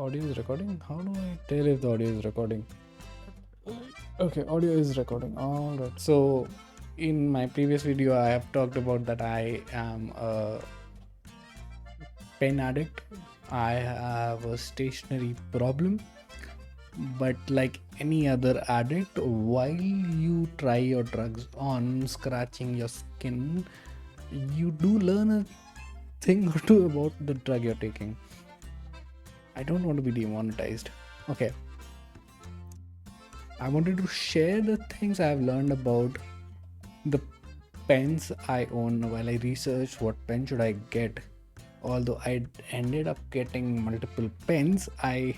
audio is recording. How do I tell if the audio is recording? Okay, audio is recording. All right. So, in my previous video, I have talked about that I am a pen addict. I have a stationery problem. But like any other addict, while you try your drugs on scratching your skin, you do learn a thing or two about the drug you're taking. I don't want to be demonetized. Okay. I wanted to share the things I've learned about the pens I own while I researched what pen should I get. Although I ended up getting multiple pens, I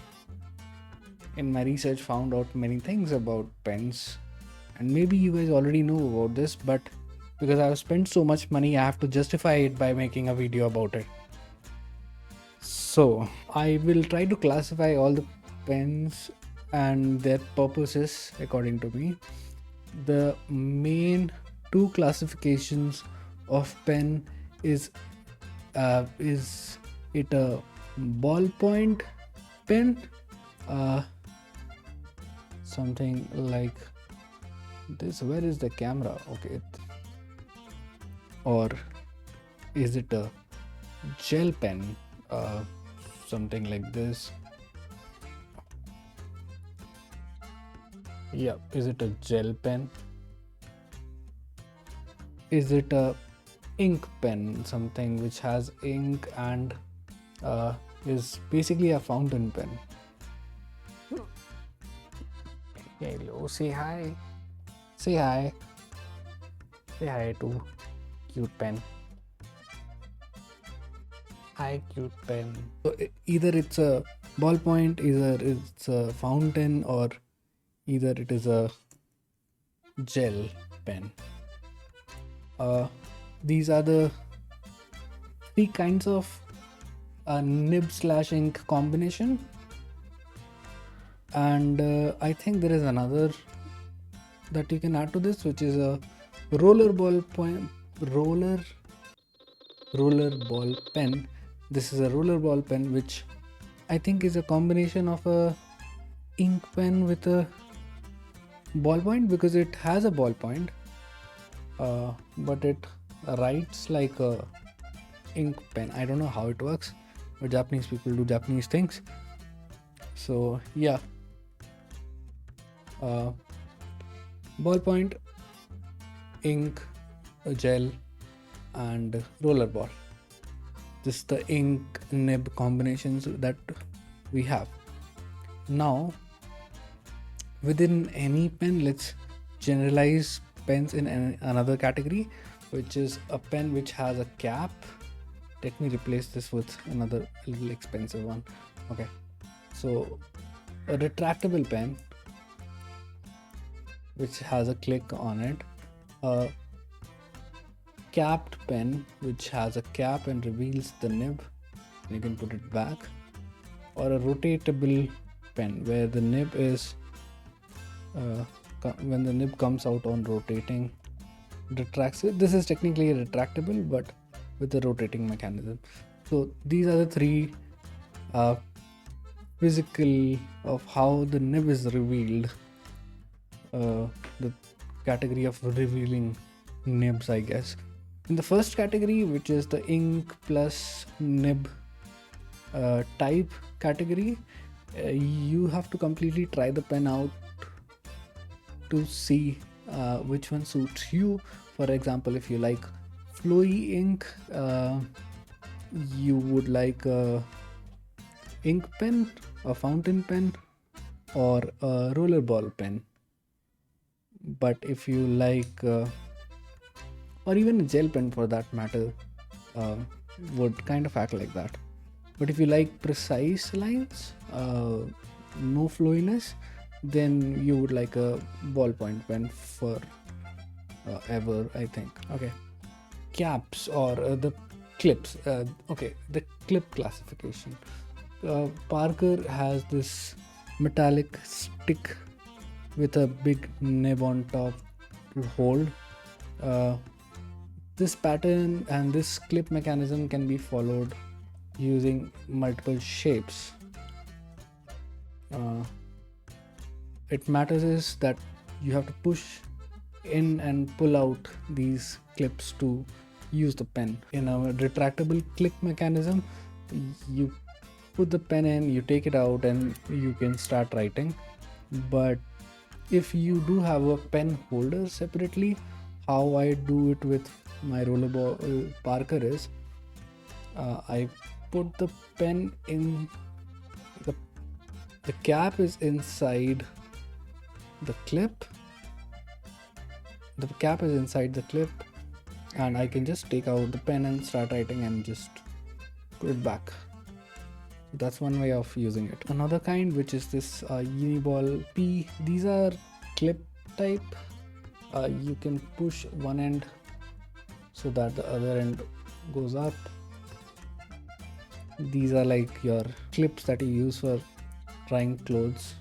in my research found out many things about pens, and maybe you guys already know about this, but because I've spent so much money, I have to justify it by making a video about it. So I will try to classify all the pens and their purposes according to me. The main two classifications of pen is it a ballpoint pen, something like this. Where is the camera? Okay. Or is it a gel pen, something like this? Yeah, is it a gel pen? Is it a ink pen, something which has ink and is basically a fountain pen? Hello, say hi. Say hi. Say hi to cute pen. Hi, cute pen. So either it's a ballpoint, either it's a fountain, or either it is a gel pen. These are the three kinds of nib/ink combination, and I think there is another that you can add to this, which is a roller ball pen. This is a roller ball pen, which I think is a combination of a ink pen with a ballpoint, because it has a ballpoint, but it writes like a ink pen. I don't know how it works, but Japanese people do Japanese things. So yeah, ballpoint, ink, gel, and rollerball. This is the ink nib combinations that we have. Now, within any pen, let's generalize pens in another category, which is a pen which has a cap. Let me replace this with another little expensive one. Okay, so a retractable pen which has a click on it, a capped pen which has a cap and reveals the nib, you can put it back, or a rotatable pen where the nib is when the nib comes out on rotating, retracts it. This is technically retractable but with a rotating mechanism. So these are the three physical of how the nib is revealed, the category of revealing nibs, I guess. In the first category, which is the ink plus nib type category, you have to completely try the pen out to see which one suits you. For example, if you like flowy ink, you would like a ink pen, a fountain pen, or a rollerball pen. But if you like or even a gel pen for that matter, would kind of act like that. But if you like precise lines, no flowiness, then you would like a ballpoint pen for ever, I think. Okay, caps or the clips. Okay, the clip classification. Parker has this metallic stick with a big nib on top to hold. This pattern and this clip mechanism can be followed using multiple shapes. uh, it matters is that you have to push in and pull out these clips to use the pen. In a retractable clip mechanism, you put the pen in, you take it out, and you can start writing. But if you do have a pen holder separately, how I do it with my rollerball Parker is I put the pen in the cap is inside the clip. The cap is inside the clip, and I can just take out the pen and start writing and just put it back. That's one way of using it. Another kind, which is this Uniball P. These are clip type. You can push one end so that the other end goes up. These are like your clips that you use for drying clothes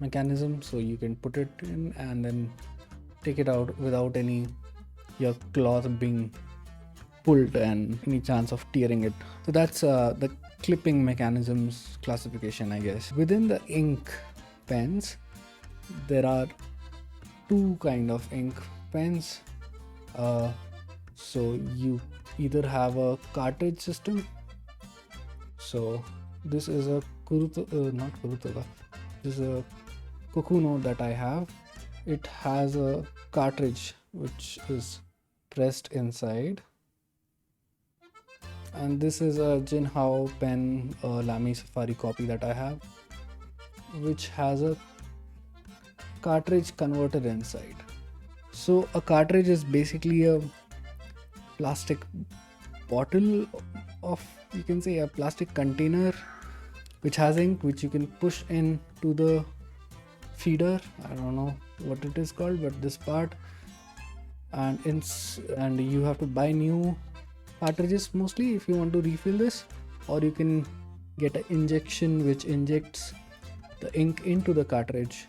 mechanism. So you can put it in and then take it out without your cloth being pulled and any chance of tearing it. So that's the clipping mechanisms classification, I guess. Within the ink pens, there are two kind of ink pens. So you either have a cartridge system. So this is a not Kurutoga. This is a Kokuno that I have. It has a cartridge which is pressed inside, and this is a Jinhao pen Lamy Safari copy that I have, which has a cartridge converter inside. So a cartridge is basically a plastic bottle of, you can say, a plastic container which has ink, which you can push into the feeder. I don't know what it is called, but this part, and you have to buy new cartridges mostly if you want to refill this, or you can get an injection which injects the ink into the cartridge.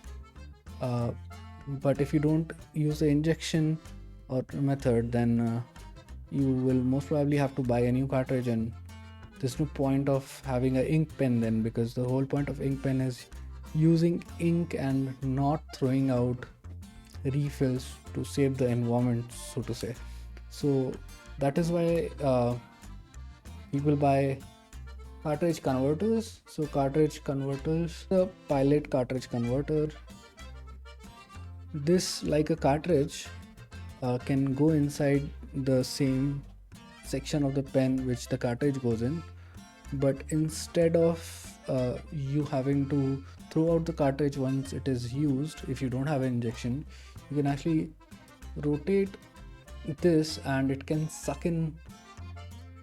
But if you don't use the injection or method, then you will most probably have to buy a new cartridge, and there's no point of having an ink pen then, because the whole point of ink pen is using ink and not throwing out refills to save the environment, so to say. So that is why people buy cartridge converters. So cartridge converters, the pilot cartridge converter, this, like a cartridge, can go inside the same section of the pen which the cartridge goes in, but instead of you having to throw out the cartridge once it is used, if you don't have an injection, you can actually rotate this and it can suck in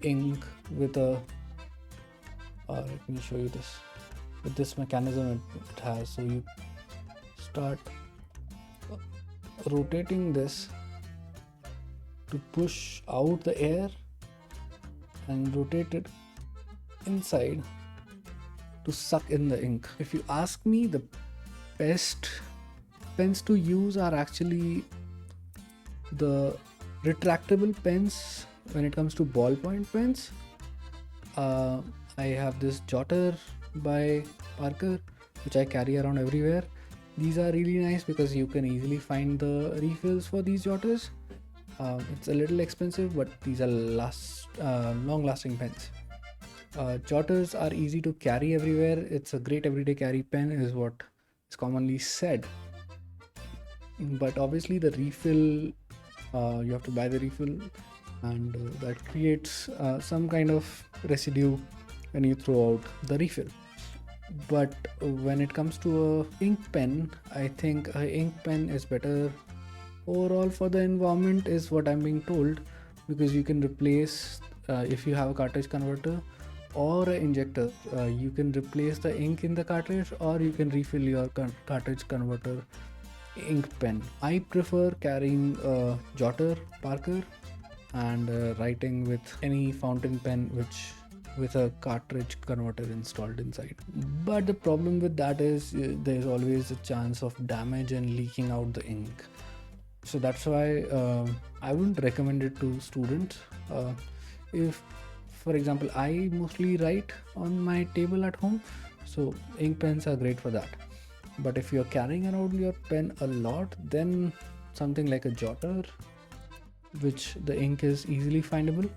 ink with a let me show you this, with this mechanism it has. So you start rotating this to push out the air and rotate it inside to suck in the ink. If you ask me, the best pens to use are actually the retractable pens when it comes to ballpoint pens. I have this jotter by Parker which I carry around everywhere. These are really nice because you can easily find the refills for these jotters. It's a little expensive, but these are long-lasting pens. Jotters are easy to carry everywhere. It's a great everyday carry pen is what is commonly said. But obviously the refill, you have to buy the refill, and that creates some kind of residue when you throw out the refill. But when it comes to a ink pen, I think an ink pen is better overall for the environment, is what I'm being told, because you can replace, if you have a cartridge converter or an injector, you can replace the ink in the cartridge, or you can refill your cartridge converter ink pen. I prefer carrying a jotter Parker and writing with any fountain pen with a cartridge converter installed inside. But the problem with that is there's always a chance of damage and leaking out the ink. So that's why I wouldn't recommend it to students. If, for example, I mostly write on my table at home, So ink pens are great for that. But if you're carrying around your pen a lot, then something like a jotter, which the ink is easily findable.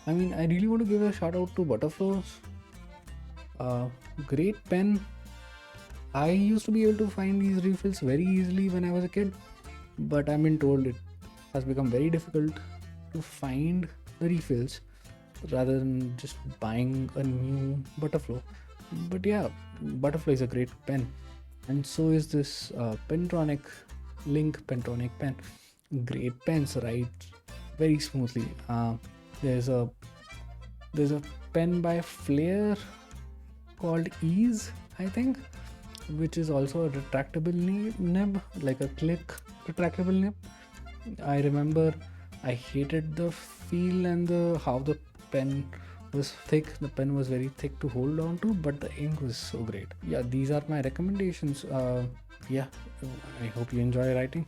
I mean, I really want to give a shout out to Butterflows. Great pen. I used to be able to find these refills very easily when I was a kid, but I've been told it has become very difficult to find the refills rather than just buying a new Butterflow. But yeah, Butterfly is a great pen, and so is this Pentronic Link Pentronic pen. Great pens, write very smoothly. There's a pen by Flair called Ease, I think, which is also a retractable nib, like a click retractable nib. I remember I hated the feel and the how the pen was thick. The pen was very thick to hold on to, but the ink was so great. Yeah, these are my recommendations. Yeah, I hope you enjoy writing.